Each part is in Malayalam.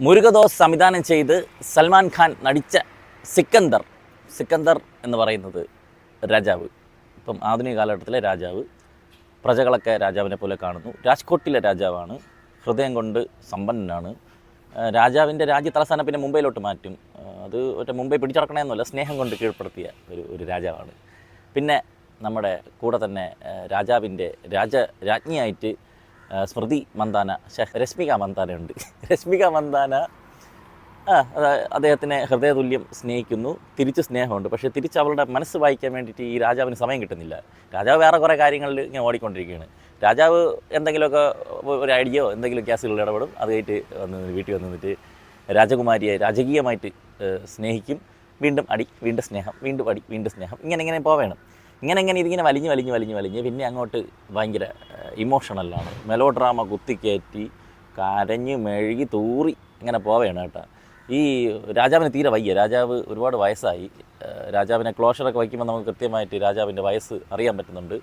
മുരുകദോസ് സംവിധാനം ചെയ്ത് സൽമാൻ ഖാൻ നടിച്ച സിക്കന്ദർ എന്ന് പറയുന്നത് രാജാവ്. ഇപ്പം ആധുനിക കാലഘട്ടത്തിലെ രാജാവ്. പ്രജകളൊക്കെ രാജാവിനെ പോലെ കാണുന്നു. രാജ്കോട്ടിലെ രാജാവാണ്. ഹൃദയം കൊണ്ട് സമ്പന്നനാണ്. രാജാവിൻ്റെ രാജ്യ തലസ്ഥാനം പിന്നെ മുംബൈയിലോട്ട് മാറ്റും. അത് ഒറ്റ മുംബൈ പിടിച്ചടക്കണമെന്നല്ല, സ്നേഹം കൊണ്ട് കീഴ്പ്പെടുത്തിയ ഒരു രാജാവാണ്. പിന്നെ നമ്മുടെ കൂടെ തന്നെ രാജാവിൻ്റെ രാജ്ഞിയായിട്ട് സ്മൃതി മന്ദാന, രശ്മിക മന്ദാന ഉണ്ട്. രശ്മിക മന്ദാന അദ്ദേഹത്തിനെ ഹൃദയതുല്യം സ്നേഹിക്കുന്നു. തിരിച്ച് സ്നേഹമുണ്ട്. പക്ഷേ തിരിച്ച് അവളുടെ മനസ്സ് വായിക്കാൻ വേണ്ടിയിട്ട് ഈ രാജാവിന് സമയം കിട്ടുന്നില്ല. രാജാവ് വേറെ കുറേ കാര്യങ്ങളിൽ ഇങ്ങനെ ഓടിക്കൊണ്ടിരിക്കുകയാണ്. രാജാവ് എന്തെങ്കിലുമൊക്കെ ഒരു ഐഡിയയോ എന്തെങ്കിലും കേസുകളിൽ ഇടപെടും. അത് കഴിഞ്ഞിട്ട് വീട്ടിൽ വന്നിട്ട് രാജകുമാരിയെ രാജകീയമായിട്ട് സ്നേഹിക്കും. വീണ്ടും അടി, വീണ്ടും സ്നേഹം, വീണ്ടും അടി, വീണ്ടും സ്നേഹം. ഇങ്ങനെ പോവേണം. ഇതിങ്ങനെ വലിഞ്ഞ് പിന്നെ അങ്ങോട്ട് ഭയങ്കര ഇമോഷണലാണ്. മെലോ ഡ്രാമ കുത്തിക്കയറ്റി കരഞ്ഞ് മെഴുകി തൂറി ഇങ്ങനെ പോവേണം കേട്ടോ. ഈ രാജാവിന് തീരെ വയ്യ. രാജാവ് ഒരുപാട് വയസ്സായി. രാജാവിനെ ക്ലോഷറൊക്കെ വയ്ക്കുമ്പോൾ നമുക്ക് കൃത്യമായിട്ട് രാജാവിൻ്റെ വയസ്സ് അറിയാൻ പറ്റുന്നുണ്ട്.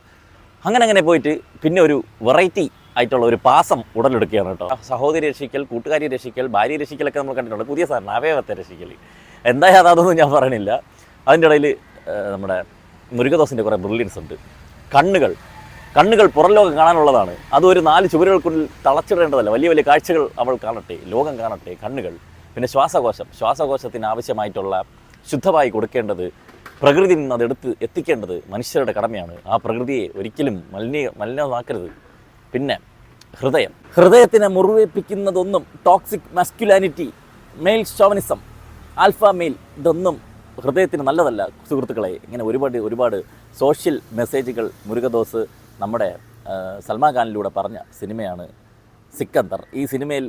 അങ്ങനെ പോയിട്ട് പിന്നെ ഒരു വെറൈറ്റി ആയിട്ടുള്ള ഒരു പാസം ഉടലെടുക്കുകയാണ് കേട്ടോ. സഹോദരി രക്ഷിക്കൽ, കൂട്ടുകാരി രക്ഷിക്കൽ, ഭാര്യ രക്ഷിക്കലൊക്കെ നമ്മൾ കണ്ടിട്ടുണ്ട്. പുതിയ സാധനം അവയവത്തെ രക്ഷിക്കൽ. എന്തായാലും അതൊന്നും ഞാൻ പറയണില്ല. അതിൻ്റെ ഇടയിൽ നമ്മുടെ മുരുകദോസിൻ്റെ കുറേ ബ്രില്യൻസ് ഉണ്ട്. കണ്ണുകൾ പുറം ലോകം കാണാനുള്ളതാണ്. അതൊരു 4 ചുവരുകൾക്കുള്ളിൽ തളച്ചിടേണ്ടതല്ല. വലിയ കാഴ്ചകൾ അവൾ കാണട്ടെ, ലോകം കാണട്ടെ. കണ്ണുകൾ. പിന്നെ ശ്വാസകോശത്തിന് ആവശ്യമായിട്ടുള്ള ശുദ്ധമായി കൊടുക്കേണ്ടത്, പ്രകൃതിയിൽ നിന്ന് അതെടുത്ത് എത്തിക്കേണ്ടത് മനുഷ്യരുടെ കടമയാണ്. ആ പ്രകൃതിയെ ഒരിക്കലും മലിനമാക്കരുത്. പിന്നെ ഹൃദയത്തിനെ മുറിവേൽപ്പിക്കുന്നതൊന്നും toxic masculinity, male chauvinism, alpha male, ഇതൊന്നും ഹൃദയത്തിന് നല്ലതല്ല സുഹൃത്തുക്കളെ. ഇങ്ങനെ ഒരുപാട് സോഷ്യൽ മെസ്സേജുകൾ മുരുകദോസ് നമ്മുടെ സൽമാൻ ഖാനിലൂടെ പറഞ്ഞ സിനിമയാണ് സിക്കന്ദർ. ഈ സിനിമയിൽ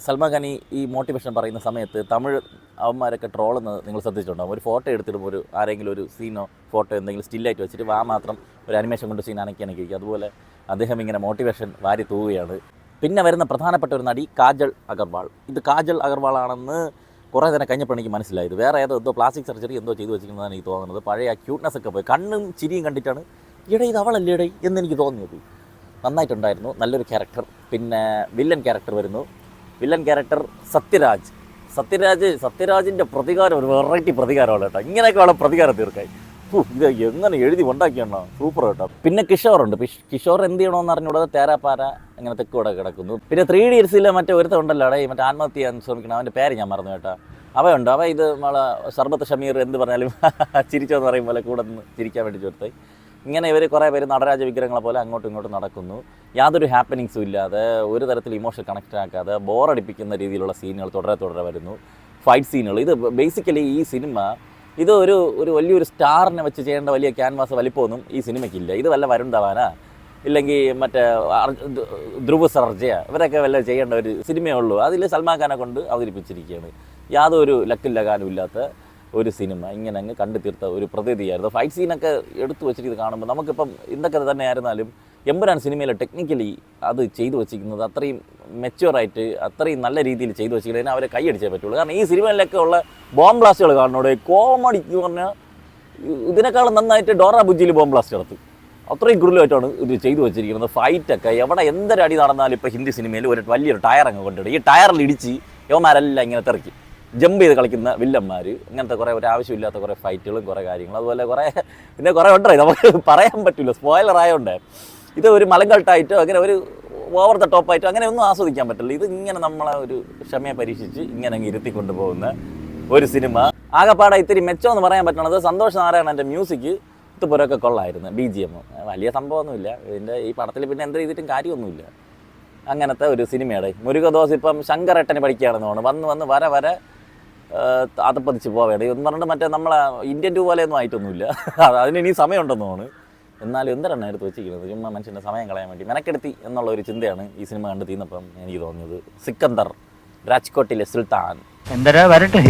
സൽമാൻ ഖാൻ ഈ മോട്ടിവേഷൻ പറയുന്ന സമയത്ത് തമിഴ് അവന്മാരൊക്കെ ട്രോളുന്നത് നിങ്ങൾ ശ്രദ്ധിച്ചിട്ടുണ്ടാകും. ഒരു ഫോട്ടോ എടുത്തിടും, ആരെങ്കിലും ഒരു സീനോ ഫോട്ടോ എന്തെങ്കിലും സ്റ്റില്ലായിട്ട് വെച്ചിട്ട് മാത്രം ഒരു അനിമേഷൻ കൊണ്ട് സീൻ അനക്കിയിരിക്കും. അതുപോലെ അദ്ദേഹം ഇങ്ങനെ മോട്ടിവേഷൻ വാരി തൂവുകയാണ്. പിന്നെ വരുന്ന പ്രധാനപ്പെട്ട ഒരു നടി കാജൽ അഗർവാൾ. ഇത് കാജൽ അഗർവാളാണെന്ന് കുറേ തന്നെ കഴിഞ്ഞപ്പോൾ എനിക്ക് മനസ്സിലായത്. വേറെ എന്തോ പ്ലാസ്റ്റിക് സർജറി ചെയ്തു വെച്ചിരിക്കുന്നതാണ് എനിക്ക് തോന്നുന്നത്. പഴയ ക്യൂട്ട്നെസ് ഒക്കെ പോയി കണ്ണും ചിരിയും കണ്ടിട്ടാണ് ഇത് അവളല്ലേ എന്നെനിക്ക് തോന്നിയത്. നന്നായിട്ടുണ്ടായിരുന്നു. നല്ലൊരു ക്യാരക്ടർ. പിന്നെ വില്ലൻ ക്യാരക്ടർ വരുന്നു. വില്ലൻ ക്യാരക്ടർ സത്യരാജിൻ്റെ പ്രതികാരം ഒരു വെറൈറ്റി പ്രതികാരമാണ് കേട്ടോ. ഇങ്ങനെയൊക്കെ വേണം പ്രതികാരം തീർക്കാൻ. ഇത് എങ്ങനെ എഴുതി ഉണ്ടാക്കിയാണോ, സൂപ്പർ കേട്ടോ. പിന്നെ കിഷോറുണ്ട്. കിഷോർ എന്ത് ചെയ്യണമെന്ന് അറിഞ്ഞൂടാതെ തേരാപ്പാര അങ്ങനെ തെക്കൂടെ കിടക്കുന്നു. പിന്നെ 3 Idiotsലെ മറ്റേ ഒരുത്തമുണ്ടല്ലോ മറ്റേ ആത്മഹത്യ ചെയ്യാൻ ശ്രമിക്കണം, അവൻ്റെ പേര് ഞാൻ മറന്നു കേട്ടോ. അവയുണ്ട്. ഇത് നമ്മളെ സർബത്ത് ഷമീർ എന്ത് പറഞ്ഞാലും ചിരിച്ചോന്ന് പറയും പോലെ കൂടെ നിന്ന് ചിരിക്കാൻ വേണ്ടി ചേർത്ത്. ഇങ്ങനെ ഇവർ കുറേ പേര് നടരാജ വിഗ്രഹങ്ങളെ പോലെ അങ്ങോട്ടും ഇങ്ങോട്ടും നടക്കുന്നു. യാതൊരു ഹാപ്പനിങ്സും ഇല്ലാതെ, ഒരു തരത്തിൽ ഇമോഷൻ കണക്റ്റ് ആക്കാതെ, ബോറടിപ്പിക്കുന്ന രീതിയിലുള്ള സീനുകൾ തുടരെ വരുന്നു. ഫൈറ്റ് സീനുകൾ. ഇത് ബേസിക്കലി ഈ സിനിമ ഒരു വലിയൊരു സ്റ്റാറിനെ വെച്ച് ചെയ്യേണ്ട വലിയ ക്യാൻവാസ് വലിപ്പമൊന്നും ഈ സിനിമയ്ക്കില്ല. ഇത് വല്ല വരുൺ ധവാനാ ഇല്ലെങ്കിൽ മറ്റേ ധ്രുവ് സർജയ ഇവരൊക്കെ വല്ല ചെയ്യേണ്ട ഒരു സിനിമയേ ഉള്ളൂ. അതിൽ സൽമാൻ ഖാനെ കൊണ്ട് അവതരിപ്പിച്ചിരിക്കുകയാണ്. യാതൊരു ലക്കും ലഗാനും ഇല്ലാത്ത ഒരു സിനിമ. ഇങ്ങനെ അങ്ങ് കണ്ടു തീർത്ത ഒരു പ്രതീതിയായിരുന്നു. ഫൈറ്റ് സീനൊക്കെ എടുത്തു വെച്ചിട്ട് ഇത് കാണുമ്പോൾ നമുക്കിപ്പം എന്തൊക്കെ തന്നെ ആയിരുന്നാലും എമ്പുരാൻ സിനിമയിൽ ടെക്നിക്കലി അത് ചെയ്തു വെച്ചിരിക്കുന്നത് അത്രയും മെച്യൂറായിട്ട് അത്രയും നല്ല രീതിയിൽ ചെയ്തു വെച്ചിരിക്കുന്നതിന് അവരെ കൈയടിച്ചേ പറ്റുള്ളൂ. കാരണം ഈ സിനിമയിലൊക്കെ ഉള്ള ബോംബ് ബ്ലാസ്റ്റുകൾ കാണുന്നോടെ കോമഡി എന്ന് പറഞ്ഞാൽ ഇതിനേക്കാളും നന്നായിട്ട് ഡോറ ബുജ്ജിയിൽ ബോംബ് ബ്ലാസ്റ്റ് നടത്തി. അത്രയും ഗുരുലായിട്ടാണ് ഇത് ചെയ്തു വെച്ചിരിക്കുന്നത്. ഫൈറ്റൊക്കെ എവിടെ എന്തൊരടി നടന്നാലും ഇപ്പോൾ ഹിന്ദി സിനിമയിൽ വലിയൊരു ടയർ അങ്ങ് കൊണ്ടിടും. ഈ ടയറിൽ ഇടിച്ച് യവന്മാരെല്ലാം ഇങ്ങനെ തിറക്കി ജമ്പ് ചെയ്ത് കളിക്കുന്ന വില്ലന്മാർ, ഇങ്ങനത്തെ കുറേ ആവശ്യമില്ലാത്ത കുറേ ഫൈറ്റുകളും കുറേ കാര്യങ്ങളും. അതുപോലെ കുറേ ഉണ്ടായി, നമുക്ക് പറയാൻ പറ്റില്ല, സ്പോയിലർ ആയതുകൊണ്ട്. ഇത് ഒരു മലങ്കൾട്ടായിട്ടോ അങ്ങനെ ഒരു ഓവർ ദ ടോപ്പായിട്ടോ അങ്ങനെ ഒന്നും ആസ്വദിക്കാൻ പറ്റില്ല. ഇത് ഇങ്ങനെ നമ്മളെ ഒരു ക്ഷമയെ പരീക്ഷിച്ച് ഇങ്ങനെ അങ്ങ് ഇരുത്തിക്കൊണ്ട് പോകുന്ന ഒരു സിനിമ. ആകെപ്പാടെ ഇത്തിരി മെച്ചമെന്ന് പറയാൻ പറ്റണത് സന്തോഷ് നാരായണൻ്റെ മ്യൂസിക് ഇതുപോലൊക്കെ കൊള്ളായിരുന്നു. BGM വലിയ സംഭവമൊന്നുമില്ല ഇതിൻ്റെ. ഈ പടത്തിൽ പിന്നെ എന്ത് ചെയ്തിട്ടും കാര്യമൊന്നുമില്ല. അങ്ങനത്തെ ഒരു സിനിമയുടെ മുരുകദോസ് ഇപ്പം ശങ്കരേട്ടന് പഠിക്കുകയാണെന്ന് തോന്നുന്നു. വന്ന് വരെ അതപ്പതിച്ച് പോവേണ്ട എന്ന് പറഞ്ഞിട്ട് മറ്റേ നമ്മളെ ഇന്ത്യൻ 2 പോലെയൊന്നും ആയിട്ടൊന്നുമില്ല. അതിന് ഇനി സമയമുണ്ടെന്ന് തോന്നുന്നു. എന്നാലും എന്തിനാണ് എടുത്ത് വെച്ചിരിക്കുന്നത്? ചുമ്മാ മനുഷ്യൻ്റെ സമയം കളയാൻ വേണ്ടി മെനക്കെടുത്തി എന്നുള്ള ഒരു ചിന്തയാണ് ഈ സിനിമ കണ്ട് തീർന്നപ്പം എനിക്ക് തോന്നിയത്. സിക്കന്ദർ, രാജ്കോട്ടിലെ സുൽത്താൻ. എന്തരാ വരട്ടെ.